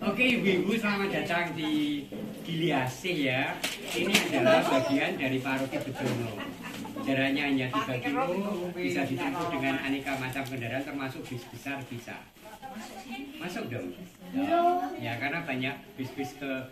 Oke ibu-ibu, selamat datang di Giliasih ya. Ini adalah bagian dari paroki Bejono. Jaraknya hanya 3 kilo, bisa ditempuh dengan aneka macam kendaraan termasuk bis besar bisa. Masuk dong. Ya karena banyak bis-bis ke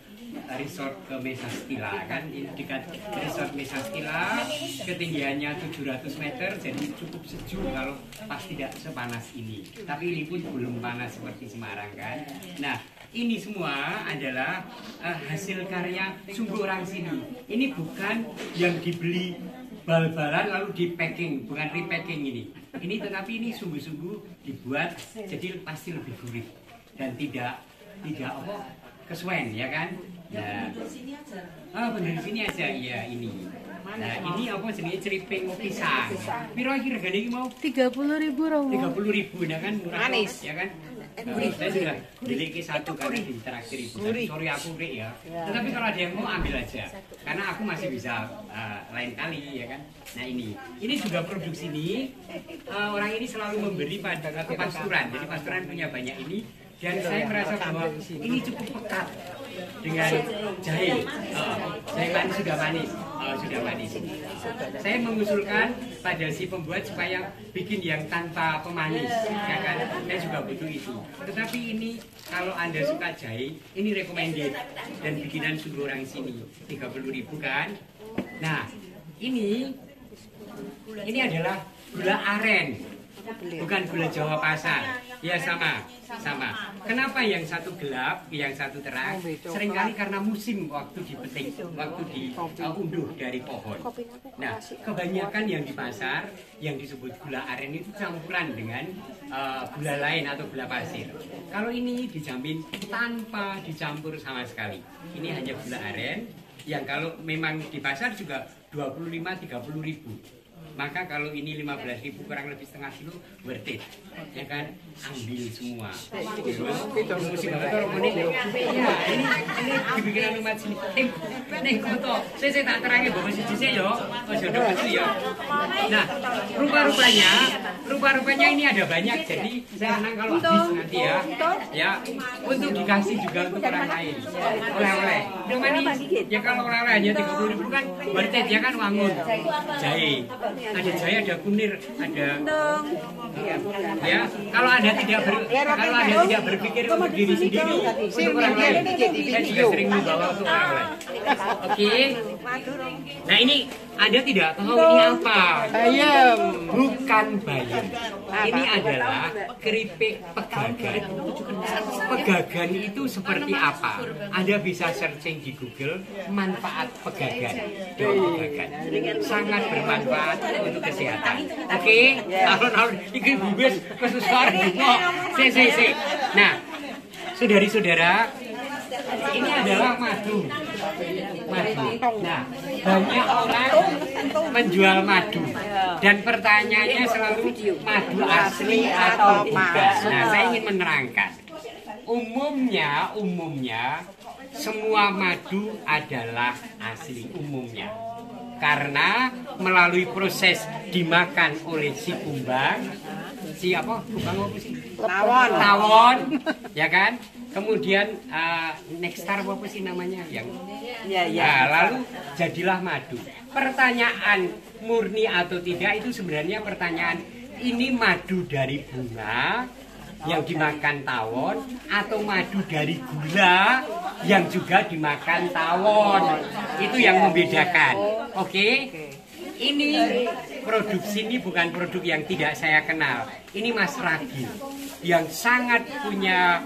resort ke Mesastila kan, dekat resort Mesastila, ketinggiannya 700 meter, jadi cukup sejuk kalau pas tidak sepanas ini. Tapi ini pun belum panas seperti Semarang kan. Nah ini semua adalah hasil karya sungguh orang sini. Ini bukan yang dibeli bal-balan lalu di packing, bukan repacking ini. Ini tetapi ini sungguh-sungguh dibuat jadi pasti lebih gurih dan tidak apa kesuwen ya kan. Nah, bener di sini aja iya ini. Nah ini apa jenis ceriping pisang. Piro iki regane iki mau 30.000 Romo. 30.000 ya kan murah Manis ya kan. Saya sudah beli satu karena di terakhir ibu. Sorry aku Rik ya. Tetapi kalau ada yang mau ambil aja. Karena aku masih bisa lain kali ya kan. Nah ini juga produksi ini orang ini selalu memberi pada ke pasturan. Jadi pasturan punya banyak ini. Dan saya merasa bahwa ini cukup pekat dengan jahe. Jahe manis sudah manis. Sudah manis. Saya mengusulkan pada si pembuat supaya bikin yang tanpa pemanis, ya kan? Saya juga butuh itu. Tetapi ini kalau Anda suka jahe, ini recommended dan bikinan sungguh orang sini 30.000 kan? Nah, ini adalah gula aren. Bukan gula Jawa pasar. Ya sama. Kenapa yang satu gelap, yang satu terang? Seringkali karena musim waktu dipetik, waktu diunduh dari pohon. Nah, kebanyakan yang di pasar yang disebut gula aren itu campuran dengan gula lain atau gula pasir. Kalau ini dijamin tanpa dicampur sama sekali. Ini hanya gula aren yang kalau memang di pasar juga 25-30.000. Maka kalau ini 15.000 kurang lebih setengah kilo worth it, ya kan? Ambil semua. Musim apa ini dibikin umat sini. Nih foto, saya tak terangin bahwa siji saya yo, jodoh itu ya. Nah, rupa-rupanya ini ada banyak, jadi saya senang kalau habis nanti ya. Ya, untuk dikasih juga untuk orang lain. Oleh-oleh. Yang manis, ya kalau oleh-oleh hanya 30.000 kan worth it ya kan, wangun. Jahe. Ada jahe, ada kunir, ada ya. Kalau Anda tidak berpikir untuk diri sendiri, untuk orang lain, saya juga sering membawa untuk orang lain. Oke. Nah ini Anda tidak tahu ini apa? Bayam. Bukan bayam. Ini adalah keripik pegagan. Pegagan itu seperti apa? Anda bisa searching di Google manfaat pegagan. Sangat bermanfaat untuk kesehatan. Oke? Alon-alon iki bubis kesusahan kok. Si. Nah, saudari-saudara, ini adalah madu. Nah, banyak orang menjual madu dan pertanyaannya selalu madu asli atau bukan. Nah, saya ingin menerangkan. Umumnya semua madu adalah asli umumnya. Karena melalui proses dimakan oleh si kumbang, kumbang apa sih? Tawon, ya kan? Kemudian nektar apa sih namanya yang? Nah, lalu jadilah madu. Pertanyaan murni atau tidak itu sebenarnya pertanyaan ini madu dari bunga yang dimakan tawon atau madu dari gula yang juga dimakan tawon. Itu yang membedakan. Oke? Ini produksi ini bukan produk yang tidak saya kenal. Ini Mas Ragi yang sangat punya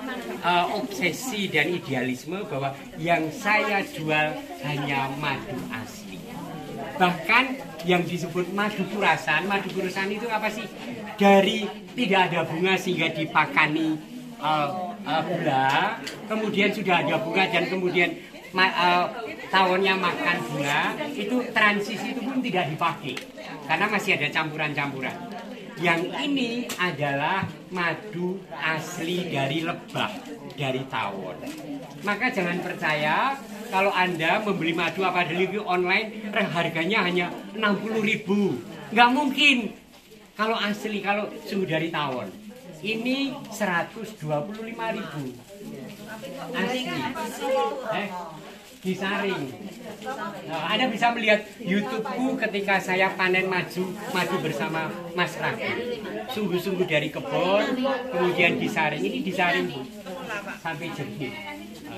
obsesi dan idealisme bahwa yang saya jual hanya madu asli. Bahkan yang disebut madu kurasan itu apa sih? Dari tidak ada bunga sehingga dipakani gula, kemudian sudah ada bunga dan kemudian tawonnya makan bunga, itu transisi itu pun tidak dipakai karena masih ada campuran-campuran. Yang ini adalah madu asli dari lebah, dari tawon. Maka jangan percaya kalau Anda membeli madu apa dari online harganya hanya 60.000. Nggak mungkin. Kalau asli, kalau sungguh dari tawon. Ini 125.000. asli. Disaring. Nah, Anda bisa melihat YouTubeku ketika saya panen madu bersama Mas Raki. Sungguh-sungguh dari kebun, kemudian disaring. Ini disaring sampai jernih.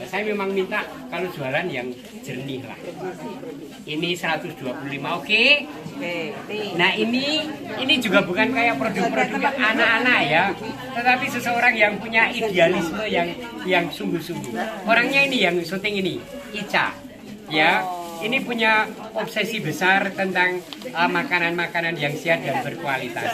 Saya memang minta kalau jualan yang jernih lah. Ini 125, oke? Nah ini juga bukan kayak produk-produk anak-anak ya, tetapi seseorang yang punya idealisme yang sungguh-sungguh. Orangnya ini yang syuting ini, Ica, ya. Ini punya obsesi besar tentang makanan-makanan yang sehat dan berkualitas.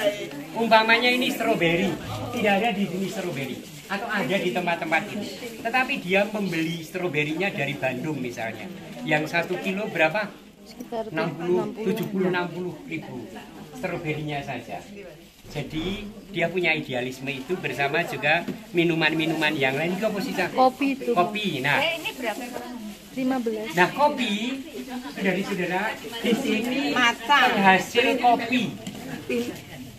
Umpamanya ini stroberi, tidak ada di sini stroberi, atau ada di tempat-tempat ini. Tetapi dia membeli stroberinya dari Bandung misalnya. Yang 1 kilo berapa? Sekitar 70-60 ribu stroberinya saja. Jadi dia punya idealisme itu bersama juga minuman-minuman yang lain juga posisi. Kopi itu. Kopi. Nah, ini berapa? 15. Nah, kopi saudara-saudara di sini penghasil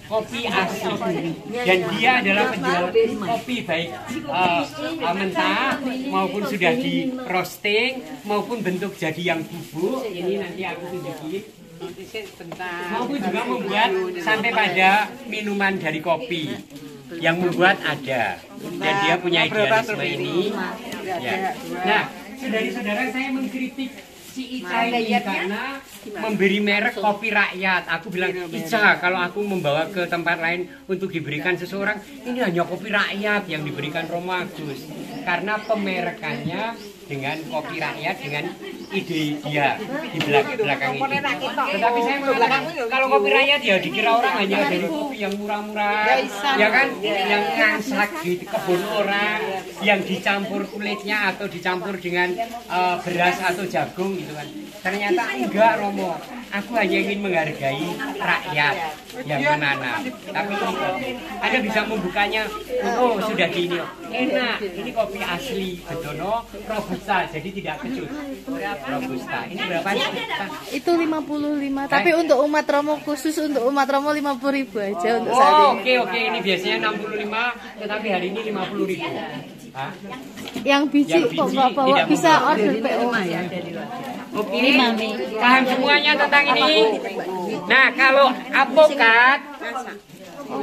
kopi asli, dan dia adalah penjual kopi baik mentah maupun sudah di roasting maupun bentuk jadi yang bubuk. Ini nanti aku tunjukin. Maupun juga membuat sampai pada minuman dari kopi yang membuat ada, dan dia punya idealisme ini. Ya. Nah, saudara-saudara, saya mengkritik si Ica ini karena memberi merek kopi rakyat. Aku bilang, Ica, kalau aku membawa ke tempat lain untuk diberikan seseorang, ini hanya kopi rakyat yang diberikan Romo Agus. Karena pemerekannya dengan kopi rakyat, dengan ide dia di belakang ini. Tetapi saya mengatakan, kalau kopi rakyat ya dikira orang hanya dari kopi yang murah-murah, ya kan, yang ngangsak di kebun orang, yang dicampur kulitnya atau dicampur dengan beras atau jagung gitu kan. Ternyata enggak, Romo. Aku hanya ingin menghargai rakyat yang menanam. Tapi Anda bisa membukanya, oh sudah di ini, enak. Ini kopi asli Bedono Robusta, jadi tidak kecut. Robusta. Ini berapa sih? Itu 55. Tapi untuk umat Romo, khusus untuk umat Romo 50.000 aja untuk saat ini. Oke. Ini biasanya 65, tetapi hari ini 50.000. Yang biji kok bawa bisa order PO ya. Oke, paham semuanya tentang ini. Nah, kalau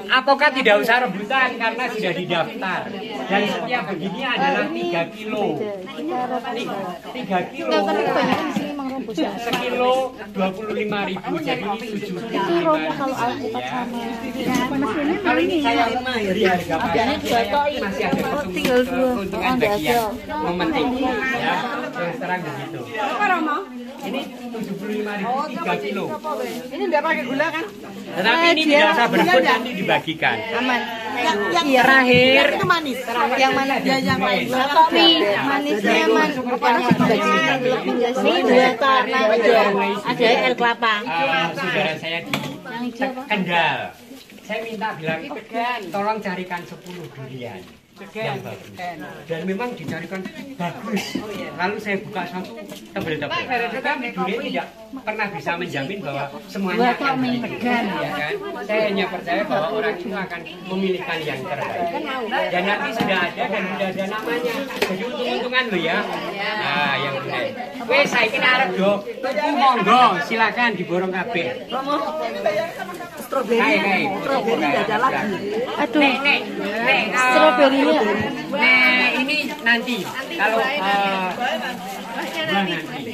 apokat tidak usah rebutan karena sudah didaftar. Dan setiap begini adalah 3 kilo. 3 kilo. Sekilo 25.000, jadi ini 75.000. Kalau ini saya di harga pasar masih ada keuntungan bagi yang memetik, ya. Terus terang begitu. Ini 75.000 3 kilo. Ini enggak pakai gula kan? Tetapi ini tidak usah berebut, nanti dibagikan. Aman. Terakhir Itu manis. Yang mana? Yang lain. Kopi manisnya lebih karena ada air kelapa. Saudara saya di Kendal, saya minta bilang, tolong carikan 10 durian yang bagus. Dan memang dicarikan bagus. Lalu saya buka satu tebel-tebel. Tapi durian tidak pernah bisa menjamin bahwa semuanya akan begitu, ya kan? Saya hanya percaya bahwa orang itu akan memilihkan yang terbaik. Dan nanti sudah ada dan sudah ada namanya. Jadi untung-untungan lo ya. Nah, yang benar. Wes saya kira arep do. Tuku monggo, silakan diborong kabeh. Stroberi enggak ada lagi. Aduh. Nek. Stroberinya. Nah, ini nanti kalau bulan nanti.